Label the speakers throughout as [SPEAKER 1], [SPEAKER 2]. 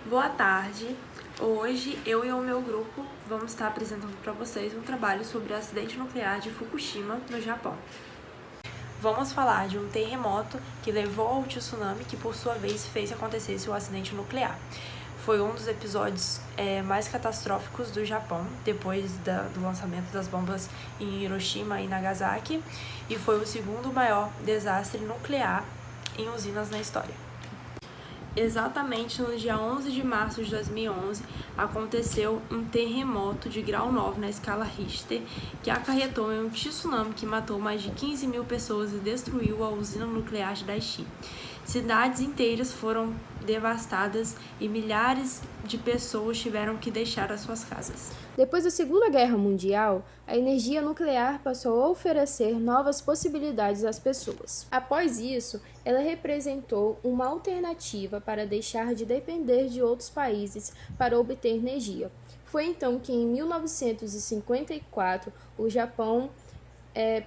[SPEAKER 1] Boa tarde! Hoje eu e o meu grupo vamos estar apresentando para vocês um trabalho sobre o acidente nuclear de Fukushima, no Japão. Vamos falar de um terremoto que levou ao tsunami que, por sua vez, fez acontecer o acidente nuclear. Foi um dos episódios mais catastróficos do Japão, depois do lançamento das bombas em Hiroshima e Nagasaki, e foi o segundo maior desastre nuclear em usinas na história. Exatamente no dia 11 de março de 2011, aconteceu um terremoto de grau 9 na escala Richter, que acarretou em um tsunami que matou mais de 15 mil pessoas e destruiu a usina nuclear de Daiichi. Cidades inteiras foram devastadas e milhares de pessoas tiveram que deixar as suas casas.
[SPEAKER 2] Depois da Segunda Guerra Mundial, a energia nuclear passou a oferecer novas possibilidades às pessoas. Após isso, ela representou uma alternativa para deixar de depender de outros países para obter energia. Foi então que, em 1954, o Japão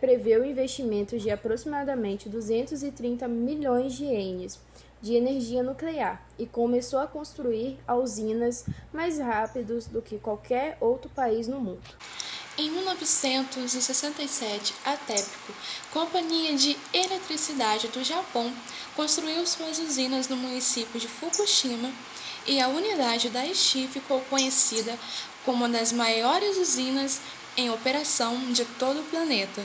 [SPEAKER 2] preveu investimentos de aproximadamente 230 milhões de ienes de energia nuclear e começou a construir usinas mais rápidos do que qualquer outro país no mundo.
[SPEAKER 3] Em 1967, a TEPCO, Companhia de Eletricidade do Japão, construiu suas usinas no município de Fukushima e a unidade Daiichi ficou conhecida como uma das maiores usinas em operação de todo o planeta.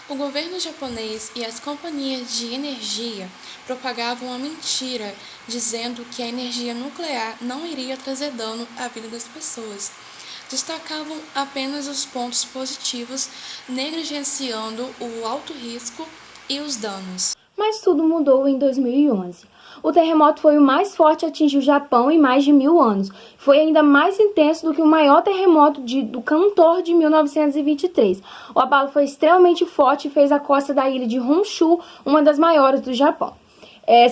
[SPEAKER 3] O governo japonês e as companhias de energia propagavam uma mentira, dizendo que a energia nuclear não iria trazer dano à vida das pessoas. Destacavam apenas os pontos positivos, negligenciando o alto risco e os danos.
[SPEAKER 2] Mas tudo mudou em 2011. O terremoto foi o mais forte a atingir o Japão em mais de 1000 anos. Foi ainda mais intenso do que o maior terremoto do Cantor de 1923. O abalo foi extremamente forte e fez a costa da ilha de Honshu uma das maiores do Japão.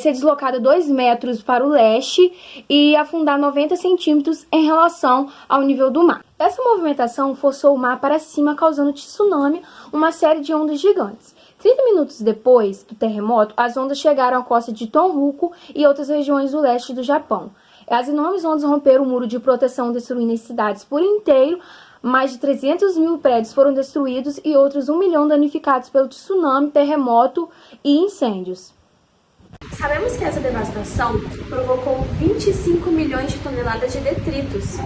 [SPEAKER 2] Ser deslocada 2 metros para o leste e afundar 90 centímetros em relação ao nível do mar. Essa movimentação forçou o mar para cima, causando tsunami, uma série de ondas gigantes. 30 minutos depois do terremoto, as ondas chegaram à costa de Tohoku e outras regiões do leste do Japão. As enormes ondas romperam o muro de proteção, destruindo as cidades por inteiro. Mais de 300 mil prédios foram destruídos e outros 1 milhão danificados pelo tsunami, terremoto e incêndios.
[SPEAKER 4] Sabemos que essa devastação provocou 25 milhões de toneladas de detritos,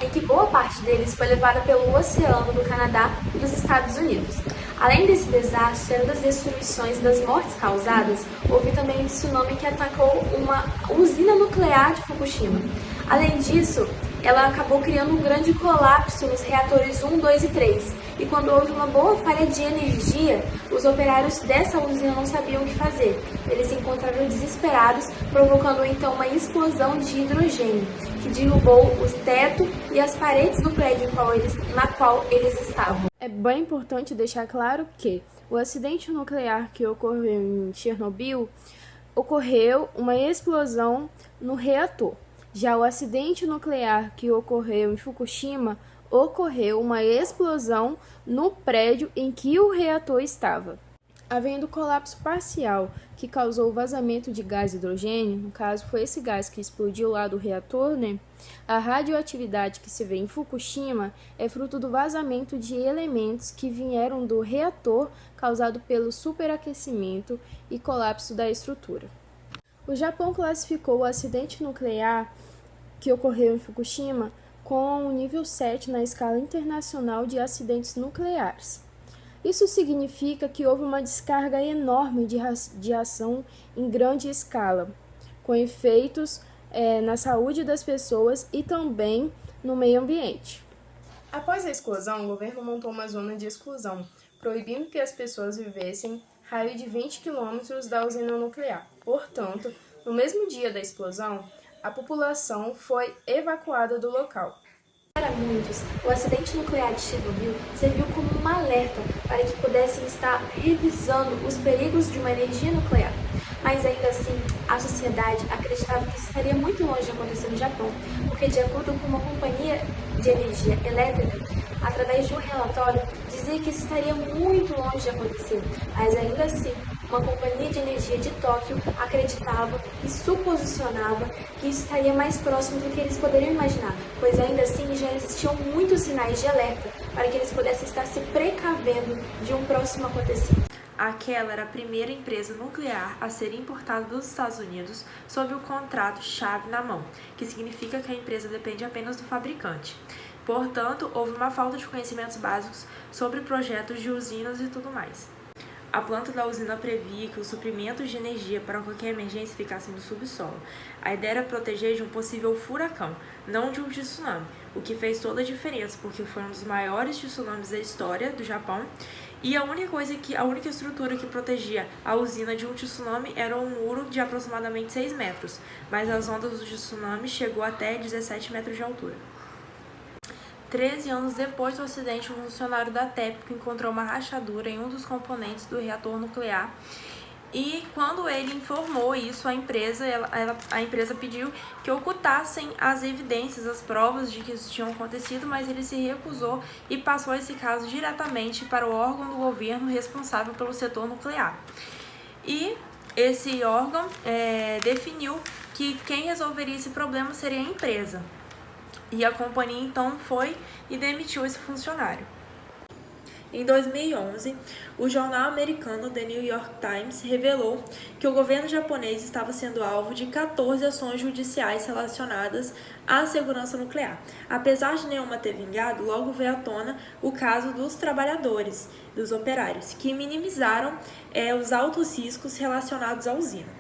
[SPEAKER 4] e que boa parte deles foi levada pelo oceano do Canadá e dos Estados Unidos. Além desse desastre, além das destruições e das mortes causadas, houve também um tsunami que atacou uma usina nuclear de Fukushima. Além disso, ela acabou criando um grande colapso nos reatores 1, 2 e 3. E quando houve uma boa falha de energia, os operários dessa usina não sabiam o que fazer. Eles se encontraram desesperados, provocando então uma explosão de hidrogênio, que derrubou o teto e as paredes do prédio na qual eles estavam.
[SPEAKER 2] É bem importante deixar claro que o acidente nuclear que ocorreu em Chernobyl ocorreu uma explosão no reator. Já o acidente nuclear que ocorreu em Fukushima ocorreu uma explosão no prédio em que o reator estava. Havendo colapso parcial que causou o vazamento de gás hidrogênio, no caso foi esse gás que explodiu lá do reator, A radioatividade que se vê em Fukushima é fruto do vazamento de elementos que vieram do reator causado pelo superaquecimento e colapso da estrutura. O Japão classificou o acidente nuclear que ocorreu em Fukushima com o nível 7 na escala internacional de acidentes nucleares. Isso significa que houve uma descarga enorme de radiação em grande escala, com efeitos na saúde das pessoas e também no meio ambiente. Após a explosão, o governo montou uma zona de exclusão, proibindo que as pessoas vivessem raio de 20 quilômetros da usina nuclear. Portanto, no mesmo dia da explosão, a população foi evacuada do local.
[SPEAKER 4] Para muitos, o acidente nuclear de Chernobyl serviu como um alerta para que pudessem estar revisando os perigos de uma energia nuclear. Mas ainda assim, a sociedade acreditava que isso estaria muito longe de acontecer no Japão, porque de acordo com uma companhia de energia elétrica, através de um relatório, dizia que isso estaria muito longe de acontecer. Mas ainda assim, Uma companhia de energia de Tóquio acreditava e suposicionava que isso estaria mais próximo do que eles poderiam imaginar, pois ainda assim já existiam muitos sinais de alerta para que eles pudessem estar se precavendo de um próximo acontecimento.
[SPEAKER 1] Aquela era a primeira empresa nuclear a ser importada dos Estados Unidos sob o contrato-chave na mão, que significa que a empresa depende apenas do fabricante. Portanto, houve uma falta de conhecimentos básicos sobre projetos de usinas e tudo mais. A planta da usina previa que os suprimentos de energia para qualquer emergência ficassem no subsolo. A ideia era proteger de um possível furacão, não de um tsunami, o que fez toda a diferença, porque foi um dos maiores tsunamis da história do Japão, e a única estrutura que protegia a usina de um tsunami era um muro de aproximadamente 6 metros, mas as ondas do tsunami chegou até 17 metros de altura. 13 anos depois do acidente, um funcionário da TEPCO encontrou uma rachadura em um dos componentes do reator nuclear e quando ele informou isso à empresa, a empresa pediu que ocultassem as evidências, as provas de que isso tinha acontecido, mas ele se recusou e passou esse caso diretamente para o órgão do governo responsável pelo setor nuclear. E esse órgão definiu que quem resolveria esse problema seria a empresa. E a companhia então foi e demitiu esse funcionário. Em 2011, o jornal americano The New York Times revelou que o governo japonês estava sendo alvo de 14 ações judiciais relacionadas à segurança nuclear. Apesar de nenhuma ter vingado, logo veio à tona o caso dos trabalhadores, dos operários, que minimizaram os altos riscos relacionados à usina.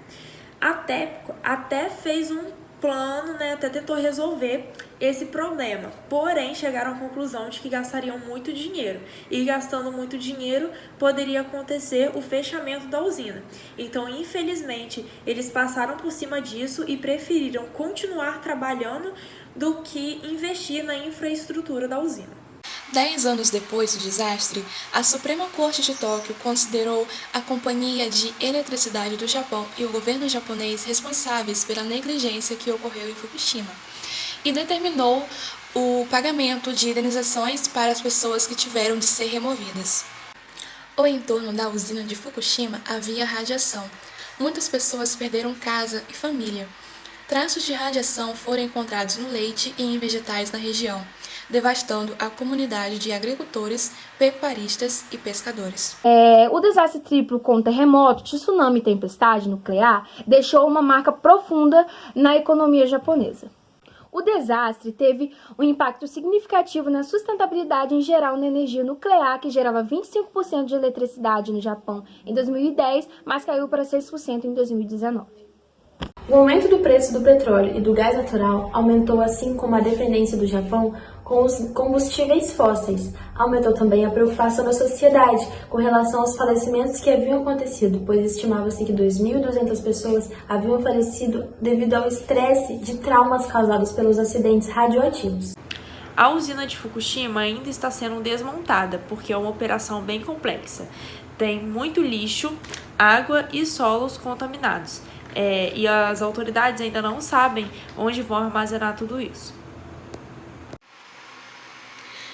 [SPEAKER 1] A TEPCO até fez um plano, até tentou resolver esse problema, porém chegaram à conclusão de que gastariam muito dinheiro e gastando muito dinheiro poderia acontecer o fechamento da usina. Então, infelizmente, eles passaram por cima disso e preferiram continuar trabalhando do que investir na infraestrutura da usina.
[SPEAKER 3] 10 anos depois do desastre, a Suprema Corte de Tóquio considerou a Companhia de Eletricidade do Japão e o governo japonês responsáveis pela negligência que ocorreu em Fukushima e determinou o pagamento de indenizações para as pessoas que tiveram de ser removidas. O entorno da usina de Fukushima havia radiação. Muitas pessoas perderam casa e família. Traços de radiação foram encontrados no leite e em vegetais na região, devastando a comunidade de agricultores, pecuaristas e pescadores.
[SPEAKER 5] O desastre triplo com terremoto, tsunami e tempestade nuclear deixou uma marca profunda na economia japonesa. O desastre teve um impacto significativo na sustentabilidade em geral na energia nuclear, que gerava 25% de eletricidade no Japão em 2010, mas caiu para 6% em 2019.
[SPEAKER 4] O aumento do preço do petróleo e do gás natural aumentou, assim como a dependência do Japão com os combustíveis fósseis. Aumentou também a preocupação da sociedade com relação aos falecimentos que haviam acontecido, pois estimava-se que 2.200 pessoas haviam falecido devido ao estresse de traumas causados pelos acidentes radioativos.
[SPEAKER 1] A usina de Fukushima ainda está sendo desmontada, porque é uma operação bem complexa. Tem muito lixo, água e solos contaminados. E as autoridades ainda não sabem onde vão armazenar tudo isso.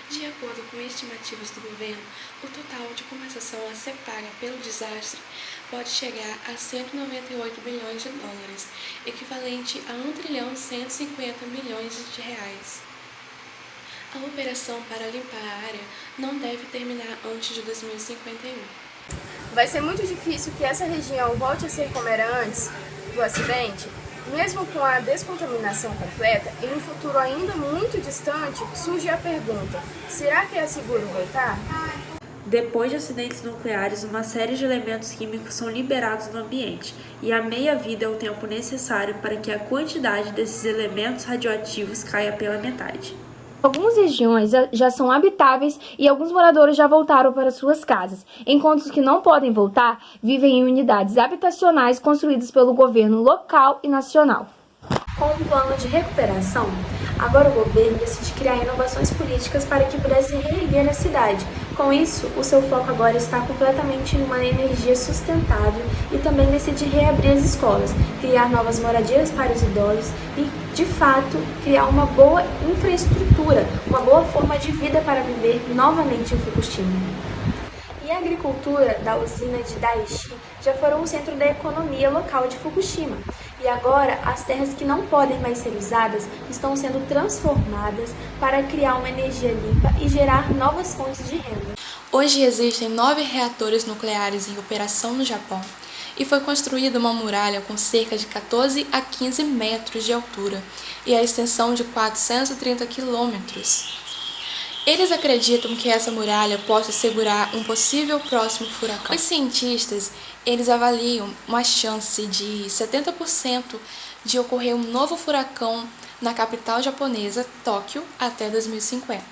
[SPEAKER 3] De acordo com estimativas do governo, o total de compensação a ser paga pelo desastre pode chegar a 198 bilhões de dólares, equivalente a 1.150 bilhões de reais. A operação para limpar a área não deve terminar antes de 2051.
[SPEAKER 2] Vai ser muito difícil que essa região volte a ser como era antes do acidente. Mesmo com a descontaminação completa, em um futuro ainda muito distante, surge a pergunta: será que é seguro voltar?
[SPEAKER 1] Depois de acidentes nucleares, uma série de elementos químicos são liberados no ambiente, e a meia-vida é o tempo necessário para que a quantidade desses elementos radioativos caia pela metade.
[SPEAKER 5] Algumas regiões já são habitáveis e alguns moradores já voltaram para suas casas, enquanto os que não podem voltar vivem em unidades habitacionais construídas pelo governo local e nacional.
[SPEAKER 4] Com um plano de recuperação, agora o governo decide criar inovações políticas para que pudesse reerguer a cidade. Com isso, o seu foco agora está completamente em uma energia sustentável e também decide reabrir as escolas, criar novas moradias para os idosos e, de fato, criar uma boa infraestrutura, uma boa forma de vida para viver novamente em Fukushima. E a agricultura da usina de Daiichi já foram o centro da economia local de Fukushima. E agora, as terras que não podem mais ser usadas estão sendo transformadas para criar uma energia limpa e gerar novas fontes de renda.
[SPEAKER 3] Hoje existem 9 reatores nucleares em operação no Japão e foi construída uma muralha com cerca de 14 a 15 metros de altura e a extensão de 430 quilômetros. Eles acreditam que essa muralha possa segurar um possível próximo furacão. Os cientistas, eles avaliam uma chance de 70% de ocorrer um novo furacão na capital japonesa, Tóquio, até 2050.